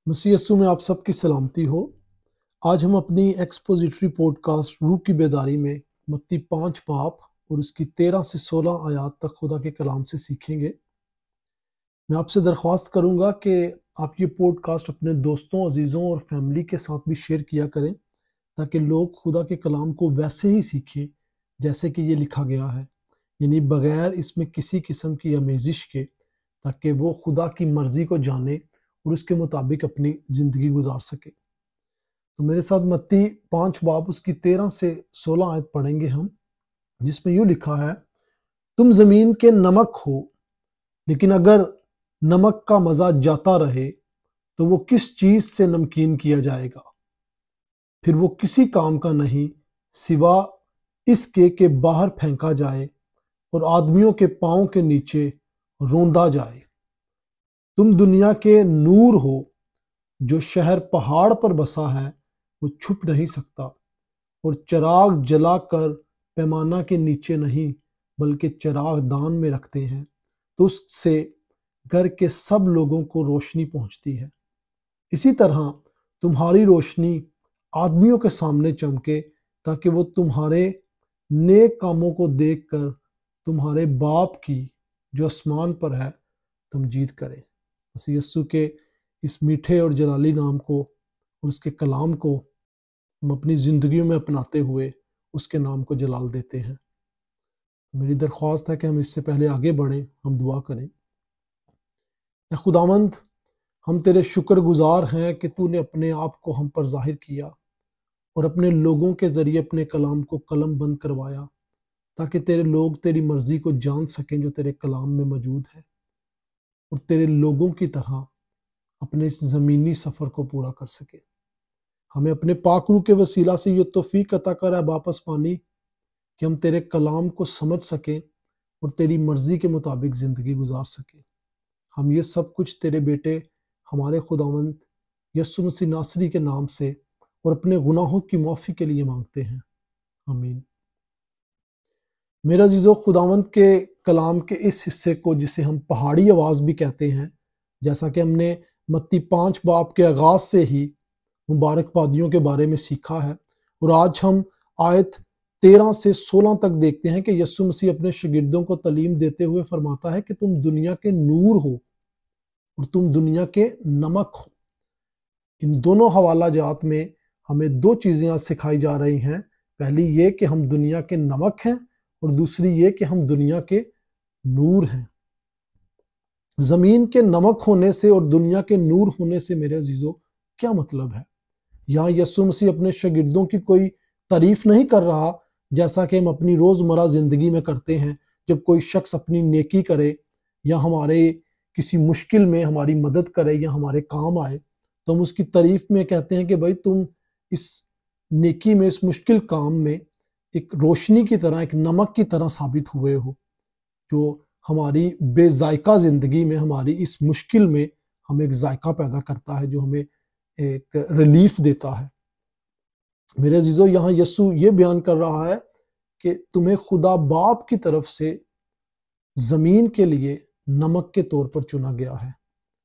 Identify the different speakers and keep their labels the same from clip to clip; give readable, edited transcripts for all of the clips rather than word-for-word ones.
Speaker 1: مسیح یسوع میں آپ سب کی سلامتی ہو۔ آج ہم اپنی ایکسپوزیٹری پوڈ کاسٹ روح کی بیداری میں متی 5 باب اور اس کی 13 سے 16 آیات تک خدا کے کلام سے سیکھیں گے۔ میں آپ سے درخواست کروں گا کہ آپ یہ پوڈ کاسٹ اپنے دوستوں، عزیزوں اور فیملی کے ساتھ بھی شیئر کیا کریں تاکہ لوگ خدا کے کلام کو ویسے ہی سیکھیں جیسے کہ یہ لکھا گیا ہے، یعنی بغیر اس میں کسی قسم کی آمیزش کے، تاکہ وہ خدا کی مرضی کو جانے اور اس کے مطابق اپنی زندگی گزار سکے۔ تو میرے ساتھ متی 5 باب اس کی 13 سے 16 آیت پڑھیں گے ہم، جس میں یوں لکھا ہے: تم زمین کے نمک ہو، لیکن اگر نمک کا مزہ جاتا رہے تو وہ کس چیز سے نمکین کیا جائے گا؟ پھر وہ کسی کام کا نہیں سوا اس کے کہ باہر پھینکا جائے اور آدمیوں کے پاؤں کے نیچے روندا جائے۔ تم دنیا کے نور ہو، جو شہر پہاڑ پر بسا ہے وہ چھپ نہیں سکتا، اور چراغ جلا کر پیمانہ کے نیچے نہیں بلکہ چراغ دان میں رکھتے ہیں، تو اس سے گھر کے سب لوگوں کو روشنی پہنچتی ہے۔ اسی طرح تمہاری روشنی آدمیوں کے سامنے چمکے، تاکہ وہ تمہارے نیک کاموں کو دیکھ کر تمہارے باپ کی جو آسمان پر ہے تمجید کریں۔ مسیح یسوع کے اس میٹھے اور جلالی نام کو اور اس کے کلام کو ہم اپنی زندگیوں میں اپناتے ہوئے اس کے نام کو جلال دیتے ہیں۔ میری درخواست ہے کہ ہم اس سے پہلے آگے بڑھیں، ہم دعا کریں۔ اے خداوند، ہم تیرے شکر گزار ہیں کہ تو نے اپنے آپ کو ہم پر ظاہر کیا اور اپنے لوگوں کے ذریعے اپنے کلام کو قلم بند کروایا، تاکہ تیرے لوگ تیری مرضی کو جان سکیں جو تیرے کلام میں موجود ہے، اور تیرے لوگوں کی طرح اپنے اس زمینی سفر کو پورا کر سکے۔ ہمیں اپنے پاک روح کے وسیلہ سے یہ توفیق عطا کر اے باپ آسمانی کہ ہم تیرے کلام کو سمجھ سکیں اور تیری مرضی کے مطابق زندگی گزار سکیں۔ ہم یہ سب کچھ تیرے بیٹے ہمارے خداوند یسوع مسیح ناصری کے نام سے اور اپنے گناہوں کی معافی کے لیے مانگتے ہیں، آمین۔ میرا عزیزو، خداوند کے کلام کے اس حصے کو جسے ہم پہاڑی آواز بھی کہتے ہیں، جیسا کہ ہم نے متی 5 باب کے آغاز سے ہی مبارک بادیوں کے بارے میں سیکھا ہے، اور آج ہم آیت 13 سے 16 تک دیکھتے ہیں کہ یسوع مسیح اپنے شاگردوں کو تعلیم دیتے ہوئے فرماتا ہے کہ تم دنیا کے نور ہو اور تم دنیا کے نمک ہو۔ ان دونوں حوالہ جات میں ہمیں 2 چیزیں آج سکھائی جا رہی ہیں۔ پہلی یہ کہ ہم دنیا کے نمک ہیں، اور دوسری یہ کہ ہم دنیا کے نور ہیں۔ زمین کے نمک ہونے سے اور دنیا کے نور ہونے سے میرے عزیزو کیا مطلب ہے؟ یہاں یسوع مسیح اپنے شاگردوں کی کوئی تعریف نہیں کر رہا، جیسا کہ ہم اپنی روزمرہ زندگی میں کرتے ہیں۔ جب کوئی شخص اپنی نیکی کرے یا ہمارے کسی مشکل میں ہماری مدد کرے یا ہمارے کام آئے، تو ہم اس کی تعریف میں کہتے ہیں کہ بھائی تم اس نیکی میں، اس مشکل کام میں ایک روشنی کی طرح، ایک نمک کی طرح ثابت ہوئے ہو، جو ہماری بے ذائقہ زندگی میں، ہماری اس مشکل میں ہمیں ایک ذائقہ پیدا کرتا ہے، جو ہمیں ایک ریلیف دیتا ہے۔ میرے عزیزو، یہاں یسوع یہ بیان کر رہا ہے کہ تمہیں خدا باپ کی طرف سے زمین کے لیے نمک کے طور پر چنا گیا ہے۔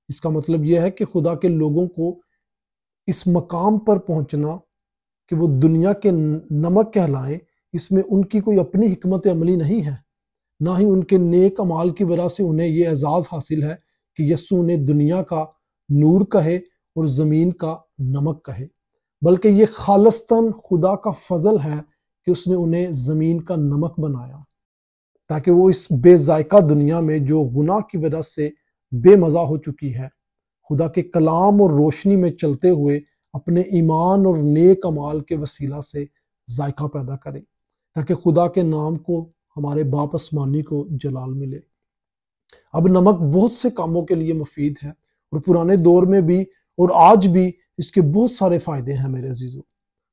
Speaker 1: اس کا مطلب یہ ہے کہ خدا کے لوگوں کو اس مقام پر پہنچنا کہ وہ دنیا کے نمک کہلائیں، اس میں ان کی کوئی اپنی حکمت عملی نہیں ہے، نہ ہی ان کے نیک اعمال کی وجہ سے انہیں یہ اعزاز حاصل ہے کہ یسوع انہیں دنیا کا نور کہے اور زمین کا نمک کہے، بلکہ یہ خالصتاً خدا کا فضل ہے کہ اس نے انہیں زمین کا نمک بنایا، تاکہ وہ اس بے ذائقہ دنیا میں جو گناہ کی وجہ سے بے مزہ ہو چکی ہے، خدا کے کلام اور روشنی میں چلتے ہوئے اپنے ایمان اور نیک اعمال کے وسیلہ سے ذائقہ پیدا کرے، تاکہ خدا کے نام کو، ہمارے باپ آسمانی کو جلال ملے۔ اب نمک بہت سے کاموں کے لیے مفید ہے، اور پرانے دور میں بھی اور آج بھی اس کے بہت سارے فائدے ہیں میرے عزیزو۔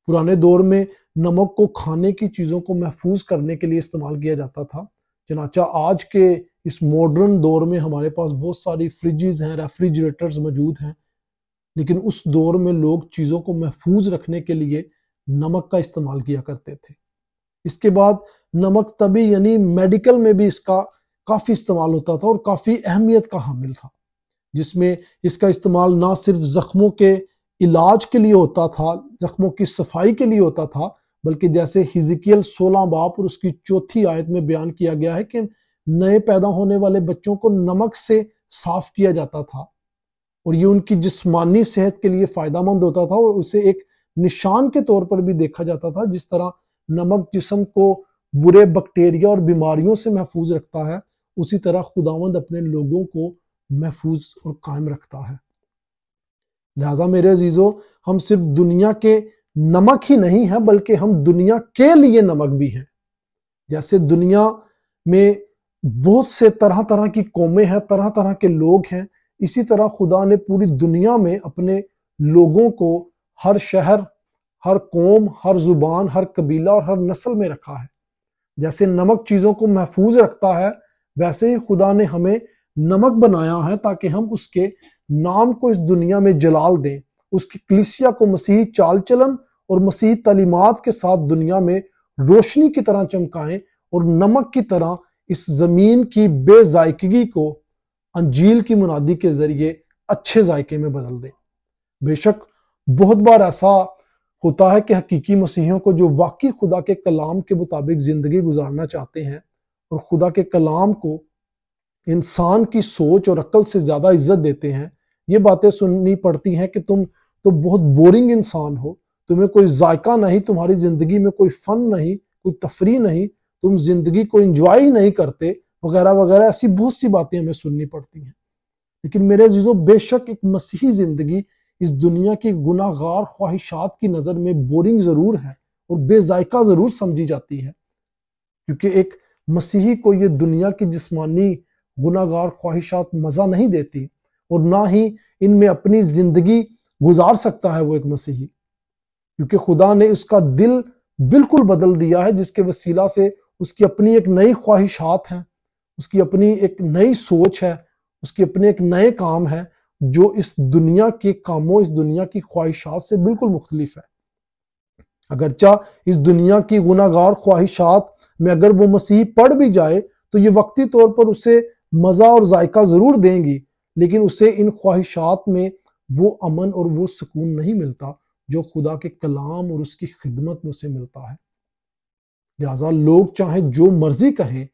Speaker 1: پرانے دور میں نمک کو کھانے کی چیزوں کو محفوظ کرنے کے لیے استعمال کیا جاتا تھا، چنانچہ آج کے اس ماڈرن دور میں ہمارے پاس بہت ساری فریجز ہیں، ریفریجریٹرز موجود ہیں، لیکن اس دور میں لوگ چیزوں کو محفوظ رکھنے کے لیے نمک کا استعمال کیا کرتے تھے۔ اس کے بعد نمک طبی یعنی میڈیکل میں بھی اس کا کافی استعمال ہوتا تھا اور کافی اہمیت کا حامل تھا۔ جس میں اس کا استعمال نہ صرف زخموں کے علاج کے لیے ہوتا تھا، زخموں کی صفائی کے لیے ہوتا تھا، بلکہ جیسے حزقیل 16 باب اور اس کی 4 آیت میں بیان کیا گیا ہے کہ نئے پیدا ہونے والے بچوں کو نمک سے صاف کیا جاتا تھا، اور یہ ان کی جسمانی صحت کے لیے فائدہ مند ہوتا تھا، اور اسے ایک نشان کے طور پر بھی دیکھا جاتا تھا۔ جس طرح نمک جسم کو برے بیکٹیریا اور بیماریوں سے محفوظ رکھتا ہے، اسی طرح خداوند اپنے لوگوں کو محفوظ اور قائم رکھتا ہے۔ لہٰذا میرے عزیزو، ہم صرف دنیا کے نمک ہی نہیں ہیں، بلکہ ہم دنیا کے لیے نمک بھی ہیں۔ جیسے دنیا میں بہت سے طرح طرح کی قومیں ہیں، طرح طرح کے لوگ ہیں، اسی طرح خدا نے پوری دنیا میں اپنے لوگوں کو ہر شہر، ہر قوم، ہر زبان، ہر قبیلہ اور ہر نسل میں رکھا ہے۔ جیسے نمک چیزوں کو محفوظ رکھتا ہے، ویسے ہی خدا نے ہمیں نمک بنایا ہے تاکہ ہم اس کے نام کو اس دنیا میں جلال دیں، اس کی کلیسیا کو مسیحی چال چلن اور مسیحی تعلیمات کے ساتھ دنیا میں روشنی کی طرح چمکائیں، اور نمک کی طرح اس زمین کی بے ذائقگی کو انجیل کی منادی کے ذریعے اچھے ذائقے میں بدل دیں۔ بے شک بہت بار ایسا ہوتا ہے کہ حقیقی مسیحیوں کو جو واقعی خدا کے کلام کے مطابق زندگی گزارنا چاہتے ہیں اور خدا کے کلام کو انسان کی سوچ اور عقل سے زیادہ عزت دیتے ہیں، یہ باتیں سننی پڑتی ہیں کہ تم تو بہت بورنگ انسان ہو، تمہیں کوئی ذائقہ نہیں، تمہاری زندگی میں کوئی فن نہیں، کوئی تفریح نہیں، تم زندگی کو انجوائے ہی نہیں کرتے، وغیرہ وغیرہ، ایسی بہت سی باتیں ہمیں سننی پڑتی ہیں۔ لیکن میرے عزیزو، بے شک ایک مسیحی زندگی اس دنیا کی گناہ گار خواہشات کی نظر میں بورنگ ضرور ہے اور بے ذائقہ ضرور سمجھی جاتی ہے، کیونکہ ایک مسیحی کو یہ دنیا کی جسمانی گناہ گار خواہشات مزہ نہیں دیتی، اور نہ ہی ان میں اپنی زندگی گزار سکتا ہے وہ ایک مسیحی، کیونکہ خدا نے اس کا دل بالکل بدل دیا ہے، جس کے وسیلہ سے اس کی اپنی ایک نئی خواہشات ہیں، اس کی اپنی ایک نئی سوچ ہے، اس کے اپنے ایک نئے کام ہے جو اس دنیا کے کاموں، اس دنیا کی خواہشات سے بالکل مختلف ہے۔ اگرچہ اس دنیا کی گناہ گار خواہشات میں اگر وہ مسیحی پڑ بھی جائے تو یہ وقتی طور پر اسے مزہ اور ذائقہ ضرور دیں گی، لیکن اسے ان خواہشات میں وہ امن اور وہ سکون نہیں ملتا جو خدا کے کلام اور اس کی خدمت میں اسے ملتا ہے۔ لہٰذا لوگ چاہے جو مرضی کہیں،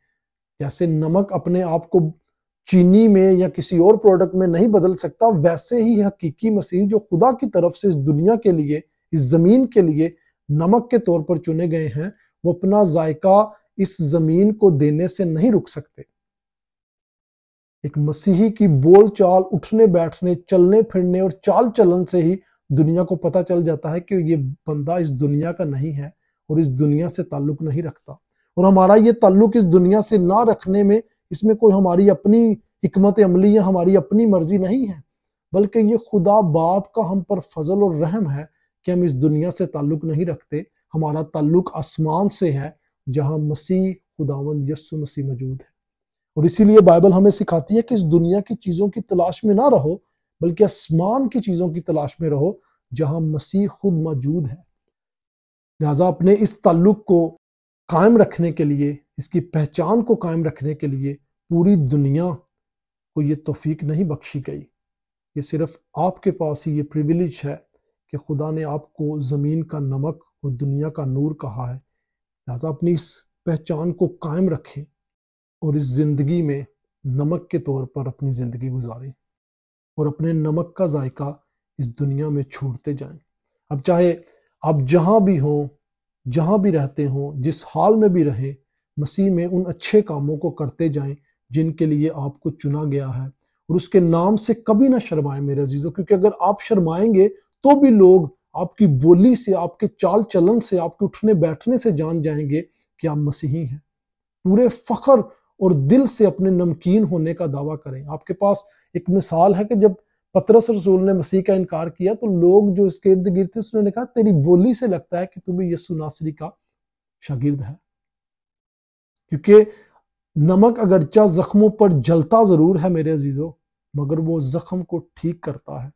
Speaker 1: جیسے نمک اپنے آپ کو چینی میں یا کسی اور پروڈکٹ میں نہیں بدل سکتا، ویسے ہی حقیقی مسیح جو خدا کی طرف سے اس دنیا کے لیے، اس زمین کے لیے نمک کے طور پر چنے گئے ہیں، وہ اپنا ذائقہ اس زمین کو دینے سے نہیں رک سکتے۔ ایک مسیحی کی بول چال، اٹھنے بیٹھنے، چلنے پھرنے اور چال چلن سے ہی دنیا کو پتہ چل جاتا ہے کہ یہ بندہ اس دنیا کا نہیں ہے اور اس دنیا سے تعلق نہیں رکھتا۔ اور ہمارا یہ تعلق اس دنیا سے نہ رکھنے میں، اس میں کوئی ہماری اپنی حکمت عملی یا ہماری اپنی مرضی نہیں ہے، بلکہ یہ خدا باپ کا ہم پر فضل اور رحم ہے کہ ہم اس دنیا سے تعلق نہیں رکھتے۔ ہمارا تعلق آسمان سے ہے، جہاں مسیح خداوند یسوع مسیح موجود ہے۔ اور اسی لیے بائبل ہمیں سکھاتی ہے کہ اس دنیا کی چیزوں کی تلاش میں نہ رہو، بلکہ آسمان کی چیزوں کی تلاش میں رہو جہاں مسیح خود موجود ہے۔ لہٰذا اپنے اس تعلق کو قائم رکھنے کے لیے، اس کی پہچان کو قائم رکھنے کے لیے پوری دنیا کو یہ توفیق نہیں بخشی گئی۔ یہ صرف آپ کے پاس ہی یہ پریویلیج ہے کہ خدا نے آپ کو زمین کا نمک اور دنیا کا نور کہا ہے۔ لہٰذا اپنی اس پہچان کو قائم رکھیں اور اس زندگی میں نمک کے طور پر اپنی زندگی گزاریں، اور اپنے نمک کا ذائقہ اس دنیا میں چھوڑتے جائیں۔ اب چاہے آپ جہاں بھی ہوں، جہاں بھی رہتے ہوں، جس حال میں بھی رہیں، مسیح میں ان اچھے کاموں کو کرتے جائیں جن کے لیے آپ کو چنا گیا ہے، اور اس کے نام سے کبھی نہ شرمائیں میرے عزیزوں، کیونکہ اگر آپ شرمائیں گے تو بھی لوگ آپ کی بولی سے، آپ کے چال چلن سے، آپ کے اٹھنے بیٹھنے سے جان جائیں گے کہ آپ مسیحی ہیں۔ پورے فخر اور دل سے اپنے نمکین ہونے کا دعویٰ کریں۔ آپ کے پاس ایک مثال ہے کہ جب پطرس رسول نے مسیح کا انکار کیا تو لوگ جو اس کے ارد گرد تھے، اس نے کہا تیری بولی سے لگتا ہے کہ تم یسوع ناصری کا شاگرد ہے۔ کیونکہ نمک اگرچہ زخموں پر جلتا ضرور ہے میرے عزیزو، مگر وہ زخم کو ٹھیک کرتا ہے،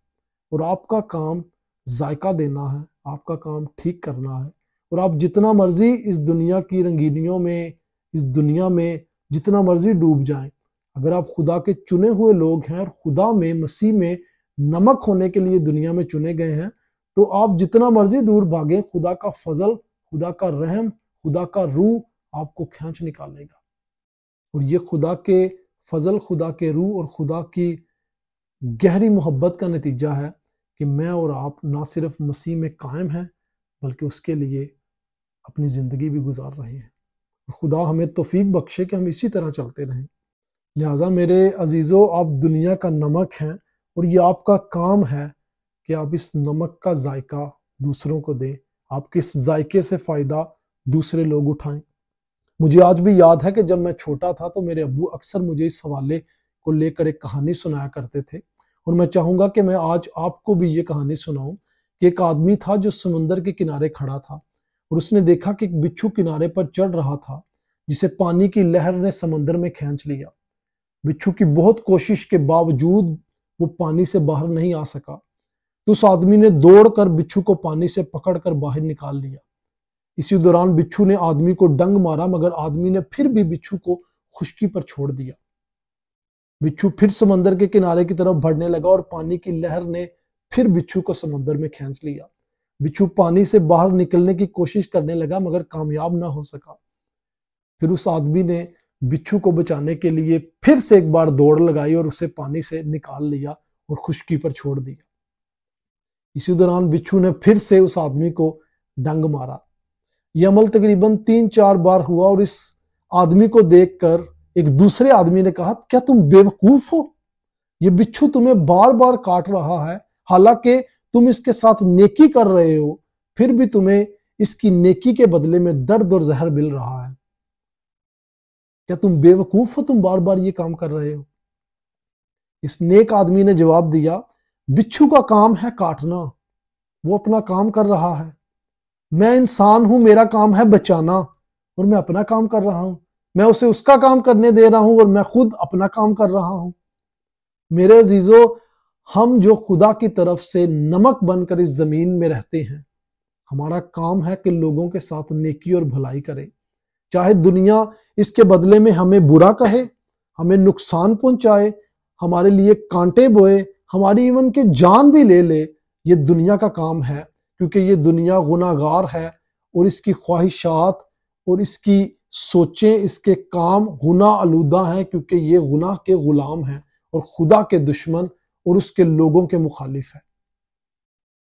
Speaker 1: اور آپ کا کام ذائقہ دینا ہے، آپ کا کام ٹھیک کرنا ہے۔ اور آپ جتنا مرضی اس دنیا کی رنگینیوں میں، اس دنیا میں جتنا مرضی ڈوب جائیں، اگر آپ خدا کے چنے ہوئے لوگ ہیں اور خدا میں مسیح میں نمک ہونے کے لیے دنیا میں چنے گئے ہیں تو آپ جتنا مرضی دور بھاگیں، خدا کا فضل، خدا کا رحم، خدا کا روح آپ کو کھینچ نکالے گا۔ اور یہ خدا کے فضل، خدا کے روح اور خدا کی گہری محبت کا نتیجہ ہے کہ میں اور آپ نہ صرف مسیح میں قائم ہیں بلکہ اس کے لیے اپنی زندگی بھی گزار رہے ہیں۔ خدا ہمیں توفیق بخشے کہ ہم اسی طرح چلتے رہیں۔ لہٰذا میرے عزیزو، آپ دنیا کا نمک ہیں اور یہ آپ کا کام ہے کہ آپ اس نمک کا ذائقہ دوسروں کو دیں، آپ کے اس ذائقے سے فائدہ دوسرے لوگ اٹھائیں۔ مجھے آج بھی یاد ہے کہ جب میں چھوٹا تھا تو میرے ابو اکثر مجھے اس حوالے کو لے کر ایک کہانی سنایا کرتے تھے، اور میں چاہوں گا کہ میں آج آپ کو بھی یہ کہانی سناؤں کہ ایک آدمی تھا جو سمندر کے کنارے کھڑا تھا، اور اس نے دیکھا کہ ایک بچھو کنارے پر چڑھ رہا تھا جسے پانی کی لہر نے سمندر میں کھینچ لیا۔ بچھو کی بہت کوشش کے باوجود وہ پانی سے باہر نہیں آ سکا، تو اس آدمی نے دوڑ کر بچھو کو پانی سے پکڑ کر باہر نکال لیا۔ اسی دوران بچھو نے آدمی کو ڈنگ مارا، مگر آدمی نے پھر بھی بچھو کو خشکی پر چھوڑ دیا۔ بچھو پھر سمندر کے کنارے کی طرف بڑھنے لگا اور پانی کی لہر نے پھر بچھو کو سمندر میں کھینچ لیا۔ بچھو پانی سے باہر نکلنے کی کوشش کرنے لگا مگر کامیاب نہ ہو سکا۔ پھر اس آدمی نے بچھو کو بچانے کے لیے پھر سے ایک بار دوڑ لگائی اور اسے پانی سے نکال لیا اور خشکی پر چھوڑ دیا۔ اسی دوران بچھو نے پھر سے اس آدمی کو ڈنگ مارا۔ یہ عمل تقریباً 3-4 بار ہوا، اور اس آدمی کو دیکھ کر ایک دوسرے آدمی نے کہا، کیا تم بے وقوف ہو؟ یہ بچھو تمہیں بار بار کاٹ رہا ہے، حالانکہ تم اس کے ساتھ نیکی کر رہے ہو، پھر بھی تمہیں اس کی نیکی کے بدلے میں درد اور زہر مل رہا ہے۔ کیا تم بے وقوف ہو؟ تم بار بار یہ کام کر رہے ہو۔ اس نیک آدمی نے جواب دیا، بچھو کا کام ہے کاٹنا، وہ اپنا کام کر رہا ہے۔ میں انسان ہوں، میرا کام ہے بچانا، اور میں اپنا کام کر رہا ہوں۔ میں اسے اس کا کام کرنے دے رہا ہوں اور میں خود اپنا کام کر رہا ہوں۔ میرے عزیزو، ہم جو خدا کی طرف سے نمک بن کر اس زمین میں رہتے ہیں، ہمارا کام ہے کہ لوگوں کے ساتھ نیکی اور بھلائی کریں، چاہے دنیا اس کے بدلے میں ہمیں برا کہے، ہمیں نقصان پہنچائے، ہمارے لیے کانٹے بوئے، ہماری ایون کہ جان بھی لے لے۔ یہ دنیا کا کام ہے، کیونکہ یہ دنیا گناہ گار ہے، اور اس کی خواہشات اور اس کی سوچیں، اس کے کام گناہ آلودہ ہیں، کیونکہ یہ گناہ کے غلام ہیں اور خدا کے دشمن اور اس کے لوگوں کے مخالف ہے۔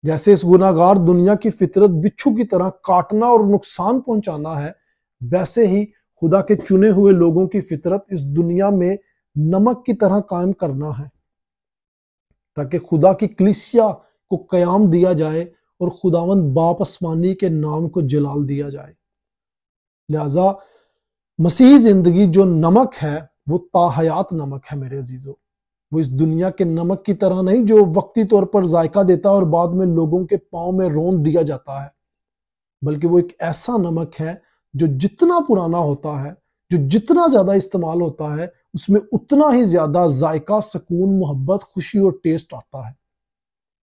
Speaker 1: جیسے اس گناہ گار دنیا کی فطرت بچھو کی طرح کاٹنا اور نقصان پہنچانا ہے، ویسے ہی خدا کے چنے ہوئے لوگوں کی فطرت اس دنیا میں نمک کی طرح قائم کرنا ہے، تاکہ خدا کی کلیسیا کو قیام دیا جائے اور خداوند باپ آسمانی کے نام کو جلال دیا جائے۔ لہذا مسیحی زندگی جو نمک ہے وہ تاحیات نمک ہے میرے عزیزو۔ وہ اس دنیا کے نمک کی طرح نہیں جو وقتی طور پر ذائقہ دیتا ہے اور بعد میں لوگوں کے پاؤں میں روند دیا جاتا ہے، بلکہ وہ ایک ایسا نمک ہے جو جتنا پرانا ہوتا ہے، جو جتنا زیادہ استعمال ہوتا ہے، اس میں اتنا ہی زیادہ ذائقہ، سکون، محبت، خوشی اور ٹیسٹ آتا ہے۔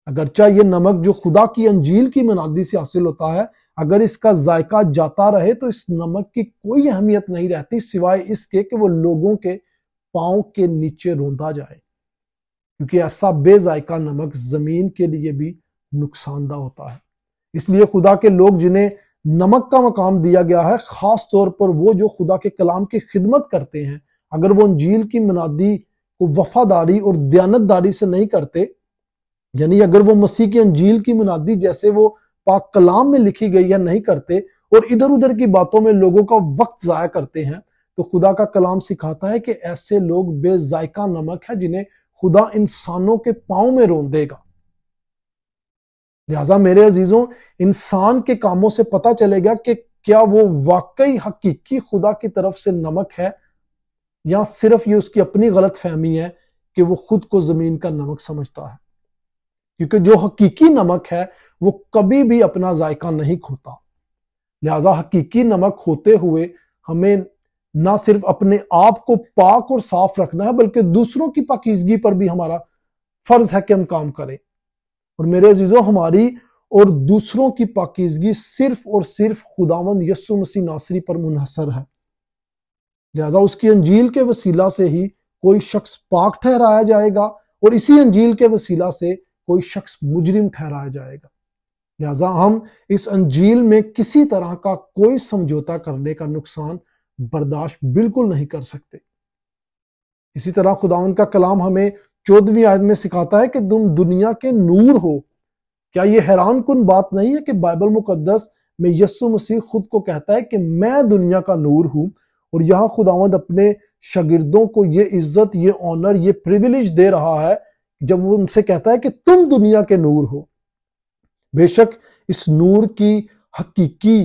Speaker 1: اگرچہ یہ نمک جو خدا کی انجیل کی منادی سے حاصل ہوتا ہے، اگر اس کا ذائقہ جاتا رہے تو اس نمک کی کوئی اہمیت نہیں رہتی سوائے اس کے کہ وہ لوگوں کے پاؤں کے نیچے روندا جائے، کیونکہ ایسا بے ذائقہ نمک زمین کے لیے بھی نقصان دہ ہوتا ہے۔ اس لیے خدا کے لوگ جنہیں نمک کا مقام دیا گیا ہے، خاص طور پر وہ جو خدا کے کلام کی خدمت کرتے ہیں، اگر وہ انجیل کی منادی کو وفاداری اور دیانتداری سے نہیں کرتے، یعنی اگر وہ مسیح کی انجیل کی منادی جیسے وہ پاک کلام میں لکھی گئی ہے نہیں کرتے اور ادھر ادھر کی باتوں میں لوگوں کا وقت ضائع کرتے ہیں، تو خدا کا کلام سکھاتا ہے کہ ایسے لوگ بے ذائقہ نمک ہے جنہیں خدا انسانوں کے پاؤں میں روندے گا۔ لہٰذا میرے عزیزوں، انسان کے کاموں سے پتہ چلے گا کہ کیا وہ واقعی حقیقی خدا کی طرف سے نمک ہے، یا صرف یہ اس کی اپنی غلط فہمی ہے کہ وہ خود کو زمین کا نمک سمجھتا ہے۔ کیونکہ جو حقیقی نمک ہے وہ کبھی بھی اپنا ذائقہ نہیں کھوتا۔ لہٰذا حقیقی نمک ہوتے ہوئے ہمیں نہ صرف اپنے آپ کو پاک اور صاف رکھنا ہے، بلکہ دوسروں کی پاکیزگی پر بھی ہمارا فرض ہے کہ ہم کام کریں۔ اور میرے عزیزوں، ہماری اور دوسروں کی پاکیزگی صرف اور صرف خداوند یسوع مسیح ناصری پر منحصر ہے۔ لہٰذا اس کی انجیل کے وسیلہ سے ہی کوئی شخص پاک ٹھہرایا جائے گا اور اسی انجیل کے وسیلہ سے کوئی شخص مجرم ٹھہرایا جائے گا۔ لہٰذا ہم اس انجیل میں کسی طرح کا کوئی سمجھوتا کرنے کا نقصان برداشت بالکل نہیں کر سکتے۔ اسی طرح خداوند کا کلام ہمیں 14ویں آیت میں سکھاتا ہے کہ تم دنیا کے نور ہو۔ کیا یہ حیران کن بات نہیں ہے کہ بائبل مقدس میں یسوع مسیح خود کو کہتا ہے کہ میں دنیا کا نور ہوں، اور یہاں خداوند اپنے شاگردوں کو یہ عزت، یہ آنر، یہ پریویلیج دے رہا ہے جب وہ ان سے کہتا ہے کہ تم دنیا کے نور ہو۔ بے شک اس نور کی حقیقی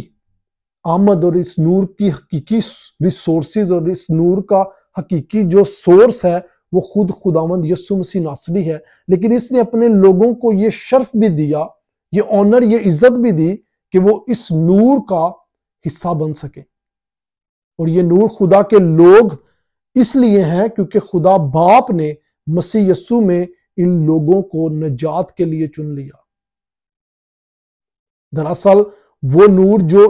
Speaker 1: آمد اور اس نور کی حقیقی ریسورسز اور اس نور کا حقیقی جو سورس ہے وہ خود خداوند یسوع مسیح ناصری ہے، لیکن اس نے اپنے لوگوں کو یہ شرف بھی دیا، یہ آنر، یہ عزت بھی دی کہ وہ اس نور کا حصہ بن سکے۔ اور یہ نور خدا کے لوگ اس لیے ہیں کیونکہ خدا باپ نے مسیح یسوع میں ان لوگوں کو نجات کے لیے چن لیا۔ دراصل وہ نور جو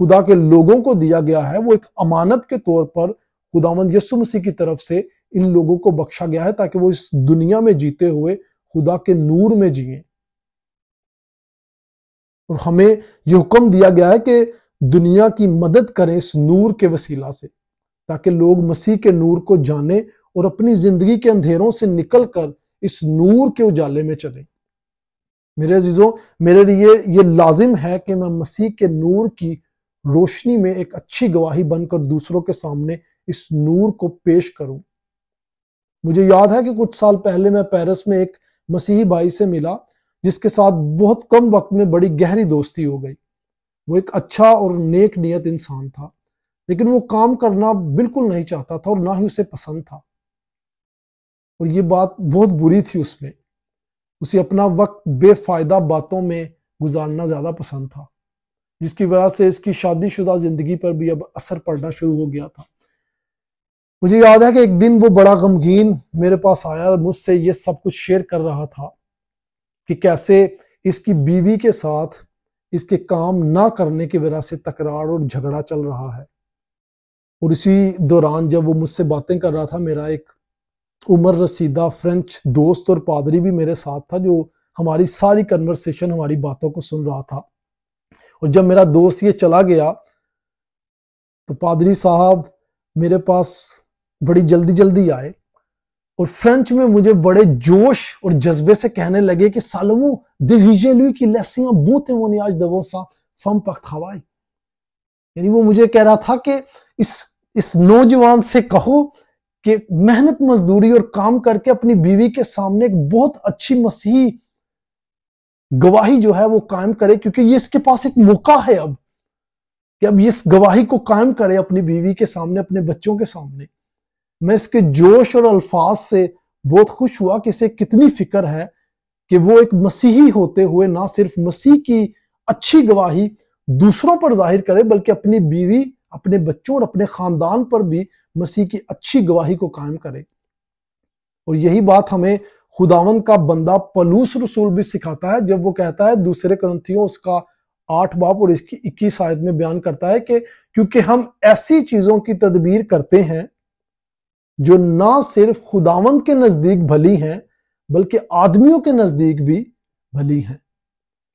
Speaker 1: خدا کے لوگوں کو دیا گیا ہے وہ ایک امانت کے طور پر خداوند یسوع مسیح کی طرف سے ان لوگوں کو بخشا گیا ہے تاکہ وہ اس دنیا میں جیتے ہوئے خدا کے نور میں جئیں۔ اور ہمیں یہ حکم دیا گیا ہے کہ دنیا کی مدد کریں اس نور کے وسیلہ سے، تاکہ لوگ مسیح کے نور کو جانیں اور اپنی زندگی کے اندھیروں سے نکل کر اس نور کے اجالے میں چلیں۔ میرے عزیزوں، میرے لیے یہ لازم ہے کہ میں مسیح کے نور کی روشنی میں ایک اچھی گواہی بن کر دوسروں کے سامنے اس نور کو پیش کروں۔ مجھے یاد ہے کہ کچھ سال پہلے میں پیرس میں ایک مسیحی بھائی سے ملا جس کے ساتھ بہت کم وقت میں بڑی گہری دوستی ہو گئی۔ وہ ایک اچھا اور نیک نیت انسان تھا، لیکن وہ کام کرنا بالکل نہیں چاہتا تھا اور نہ ہی اسے پسند تھا، اور یہ بات بہت بری تھی اس میں۔ اسے اپنا وقت بے فائدہ باتوں میں گزارنا زیادہ پسند تھا، جس کی وجہ سے اس کی شادی شدہ زندگی پر بھی اب اثر پڑنا شروع ہو گیا تھا۔ مجھے یاد ہے کہ ایک دن وہ بڑا غمگین میرے پاس آیا اور مجھ سے یہ سب کچھ شیئر کر رہا تھا کہ کیسے اس کی بیوی کے ساتھ اس کے کام نہ کرنے کی وجہ سے تکرار اور جھگڑا چل رہا ہے۔ اور اسی دوران جب وہ مجھ سے باتیں کر رہا تھا، میرا ایک عمر رسیدہ فرینچ دوست اور پادری بھی میرے ساتھ تھا جو ہماری ساری کنورسیشن، ہماری باتوں کو سن رہا تھا۔ اور جب میرا دوست یہ چلا گیا تو پادری صاحب میرے پاس بڑی جلدی آئے اور فرینچ میں مجھے بڑے جوش اور جذبے سے کہنے لگے کہ سالمو دیجیے lui qui laisse un bon témoignage devant sa femme par travail۔ یعنی وہ مجھے کہہ رہا تھا کہ اس نوجوان سے کہو کہ محنت مزدوری اور کام کر کے اپنی بیوی کے سامنے ایک بہت اچھی مسیحی گواہی جو ہے وہ قائم کرے، کیونکہ یہ اس کے پاس ایک موقع ہے اب کہ اب اس گواہی کو قائم کرے اپنی بیوی کے سامنے، اپنے بچوں کے سامنے۔ میں اس کے جوش اور الفاظ سے بہت خوش ہوا کہ اسے کتنی فکر ہے کہ وہ ایک مسیحی ہوتے ہوئے نہ صرف مسیح کی اچھی گواہی دوسروں پر ظاہر کرے بلکہ اپنی بیوی، اپنے بچوں اور اپنے خاندان پر بھی مسیح کی اچھی گواہی کو قائم کرے۔ اور یہی بات ہمیں خداوند کا بندہ پولس رسول بھی سکھاتا ہے جب وہ کہتا ہے دوسرے کرنتھیوں اس کا 8 باب اور اس کی 21 آیت میں بیان کرتا ہے کہ کیونکہ ہم ایسی چیزوں کی تدبیر کرتے ہیں جو نہ صرف خداوند کے نزدیک بھلی ہیں بلکہ آدمیوں کے نزدیک بھی بھلی ہیں۔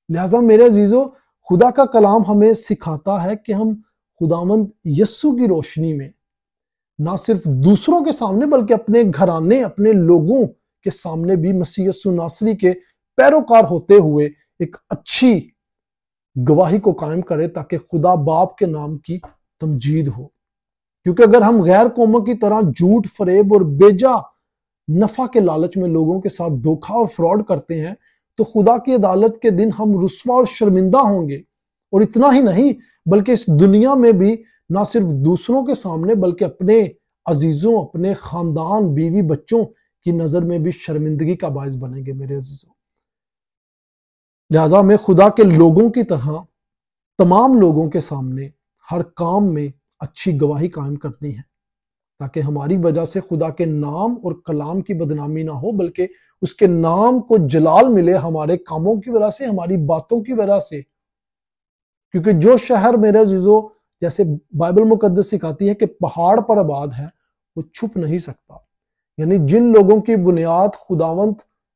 Speaker 1: لہٰذا میرے عزیزو، خدا کا کلام ہمیں سکھاتا ہے کہ ہم خداوند یسوع کی روشنی میں نہ صرف دوسروں کے سامنے بلکہ اپنے گھرانے، اپنے لوگوں کے سامنے بھی مسیح یسوع ناصری کے پیروکار ہوتے ہوئے ایک اچھی گواہی کو قائم کرے تاکہ خدا باپ کے نام کی تمجید ہو۔ کیونکہ اگر ہم غیر قوموں کی طرح جھوٹ، فریب اور بیجا نفع کے لالچ میں لوگوں کے ساتھ دھوکہ اور فراڈ کرتے ہیں تو خدا کی عدالت کے دن ہم رسوا اور شرمندہ ہوں گے، اور اتنا ہی نہیں بلکہ اس دنیا میں بھی نہ صرف دوسروں کے سامنے بلکہ اپنے عزیزوں، اپنے خاندان، بیوی، بچوں کی نظر میں بھی شرمندگی کا باعث بنیں گے میرے عزیزوں۔ لہٰذا ہمیں خدا کے لوگوں کی طرح تمام لوگوں کے سامنے ہر کام میں اچھی گواہی قائم کرنی ہے تاکہ ہماری وجہ سے خدا کے نام اور کلام کی بدنامی نہ ہو بلکہ اس کے نام کو جلال ملے ہمارے کاموں کی وجہ سے، ہماری باتوں کی وجہ سے۔ کیونکہ جو شہر میرے عزیزو جیسے بائبل مقدس سکھاتی ہے کہ پہاڑ پر آباد ہے وہ چھپ نہیں سکتا، یعنی جن لوگوں کی بنیاد خداوند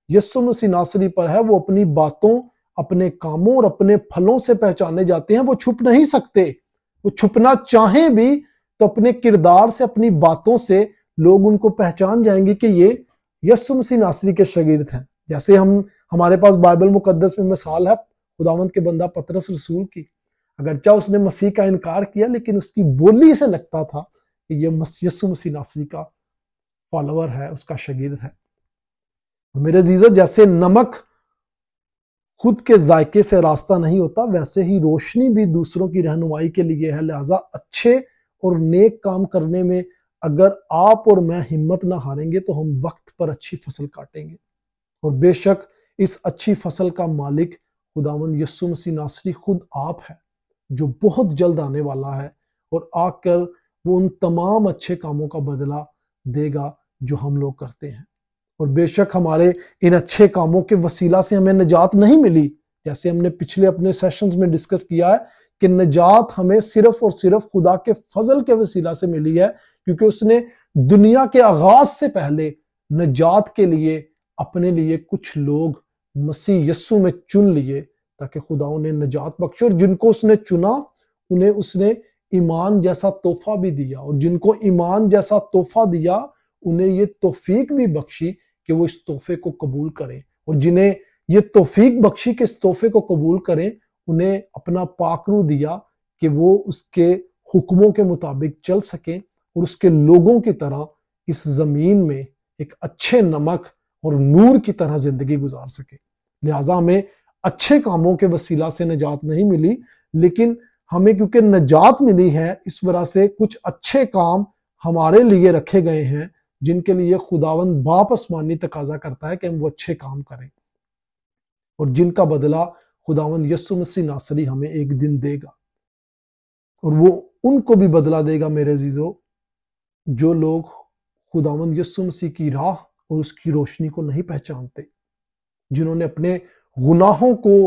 Speaker 1: یسوع مسیح ناصری پر ہے، وہ اپنی باتوں، اپنے کاموں اور اپنے پھلوں سے پہچانے جاتے ہیں۔ وہ چھپ نہیں سکتے۔ وہ چھپنا چاہیں بھی تو اپنے کردار سے، اپنی باتوں سے لوگ ان کو پہچان جائیں گے کہ یہ یسوع مسیح ناصری کے شاگرد ہیں۔ جیسے ہمارے پاس بائبل مقدس میں مثال ہے خداوند کے بندہ پطرس رسول کی۔ اگرچہ اس نے مسیح کا انکار کیا، لیکن اس کی بولی سے لگتا تھا کہ یہ یسوع مسیح ناصری کا فالوور ہے، اس کا شاگرد ہے۔ میرے عزیزو، جیسے نمک خود کے ذائقے سے راستہ نہیں ہوتا، ویسے ہی روشنی بھی دوسروں کی رہنمائی کے لیے ہے۔ لہٰذا اچھے اور نیک کام کرنے میں اگر آپ اور میں ہمت نہ ہاریں گے تو ہم وقت پر اچھی فصل کاٹیں گے، اور بے شک اس اچھی فصل کا مالک خداوند یسوع مسیح ناصری خود آپ ہے، جو بہت جلد آنے والا ہے، اور آ کر وہ ان تمام اچھے کاموں کا بدلہ دے گا جو ہم لوگ کرتے ہیں۔ اور بے شک ہمارے ان اچھے کاموں کے وسیلہ سے ہمیں نجات نہیں ملی، جیسے ہم نے پچھلے اپنے سیشنز میں ڈسکس کیا ہے کہ نجات ہمیں صرف اور صرف خدا کے فضل کے وسیلہ سے ملی ہے، کیونکہ اس نے دنیا کے آغاز سے پہلے نجات کے لیے اپنے لیے کچھ لوگ مسیح یسوع میں چن لیے تاکہ خدا انہیں نجات بخشے، اور جن کو اس نے چنا انہیں اس نے ایمان جیسا تحفہ بھی دیا، اور جن کو ایمان جیسا تحفہ دیا انہیں یہ توفیق بھی بخشی کہ وہ اس تحفے کو قبول کریں، اور جنہیں یہ توفیق بخشی کہ اس تحفے کو قبول کریں انہیں اپنا پاک روح دیا کہ وہ اس کے حکموں کے مطابق چل سکیں اور اس کے لوگوں کی طرح اس زمین میں ایک اچھے نمک اور نور کی طرح زندگی گزار سکیں۔ لہٰذا ہمیں اچھے کاموں کے وسیلہ سے نجات نہیں ملی، لیکن ہمیں کیونکہ نجات ملی ہے اس وجہ سے کچھ اچھے کام ہمارے لیے رکھے گئے ہیں جن کے لیے خداوند باپ آسمانی تقاضا کرتا ہے کہ ہم وہ اچھے کام کریں، اور جن کا بدلہ خداوند یسوع مسیح ناصری ہمیں ایک دن دے گا، اور وہ ان کو بھی بدلہ دے گا میرے عزیزو جو لوگ خداوند یسوع مسیح کی راہ اور اس کی روشنی کو نہیں پہچانتے، جنہوں نے اپنے گناہوں کو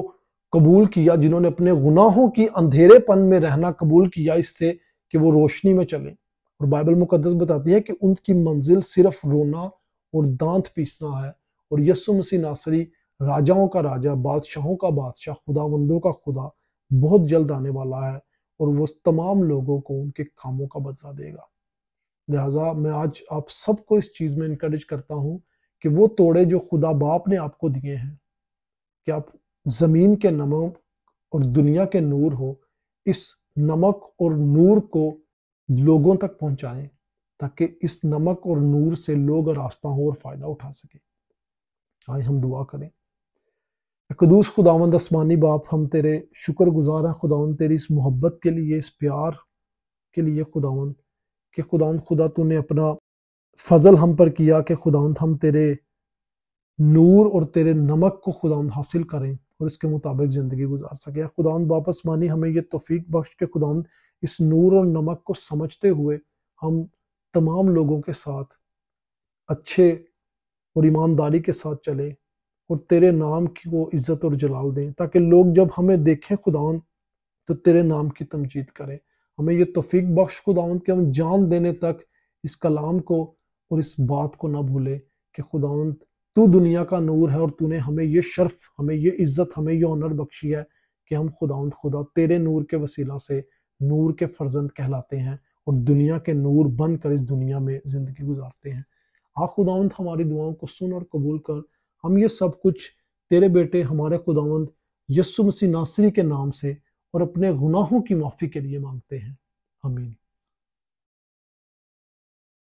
Speaker 1: قبول کیا، جنہوں نے اپنے گناہوں کی اندھیرے پن میں رہنا قبول کیا اس سے کہ وہ روشنی میں چلیں۔ اور بائبل مقدس بتاتی ہے کہ ان کی منزل صرف رونا اور دانت پیسنا ہے، اور یسوع مسیح ناصری راجاؤں کا راجا، بادشاہوں کا بادشاہ، خداوندوں کا خدا بہت جلد آنے والا ہے، اور وہ تمام لوگوں کو ان کے کاموں کا بدلہ دے گا۔ لہٰذا میں آج آپ سب کو اس چیز میں انکریج کرتا ہوں کہ وہ توڑے جو خدا باپ نے آپ کو دیے ہیں کہ آپ زمین کے نمک اور دنیا کے نور ہو، اس نمک اور نور کو لوگوں تک پہنچائیں تاکہ اس نمک اور نور سے لوگ راستہ ہوں اور فائدہ اٹھا سکیں۔ آئے ہم دعا کریں۔ قدوس خداوند آسمانی باپ، ہم تیرے شکر گزار ہیں خداوند تیری اس محبت کے لیے، اس پیار کے لیے خداوند، کہ خداوند خدا تو نے اپنا فضل ہم پر کیا کہ خداوند ہم تیرے نور اور تیرے نمک کو خداوند حاصل کریں اور اس کے مطابق زندگی گزار سکیں۔ خداوند باپ آسمانی ہمیں یہ توفیق بخش کہ خداوند اس نور اور نمک کو سمجھتے ہوئے ہم تمام لوگوں کے ساتھ اچھے اور ایمانداری کے ساتھ چلیں اور تیرے نام کی کو عزت اور جلال دیں، تاکہ لوگ جب ہمیں دیکھیں خداوند تو تیرے نام کی تمجید کریں۔ ہمیں یہ توفیق بخش خداوند کہ ہم جان دینے تک اس کلام کو اور اس بات کو نہ بھولے کہ خداوند تو دنیا کا نور ہے، اور تو نے ہمیں یہ شرف، ہمیں یہ عزت، ہمیں یہ آنر بخشی ہے کہ ہم خداوند خدا تیرے نور کے وسیلہ سے نور کے فرزند کہلاتے ہیں اور دنیا کے نور بن کر اس دنیا میں زندگی گزارتے ہیں۔ خداوند ہماری دعاؤں کو سن اور قبول کر۔ ہم یہ سب کچھ تیرے بیٹے ہمارے خداوند یسوع مسیح ناصری کے نام سے اور اپنے گناہوں کی معافی کے لیے مانگتے ہیں، آمین۔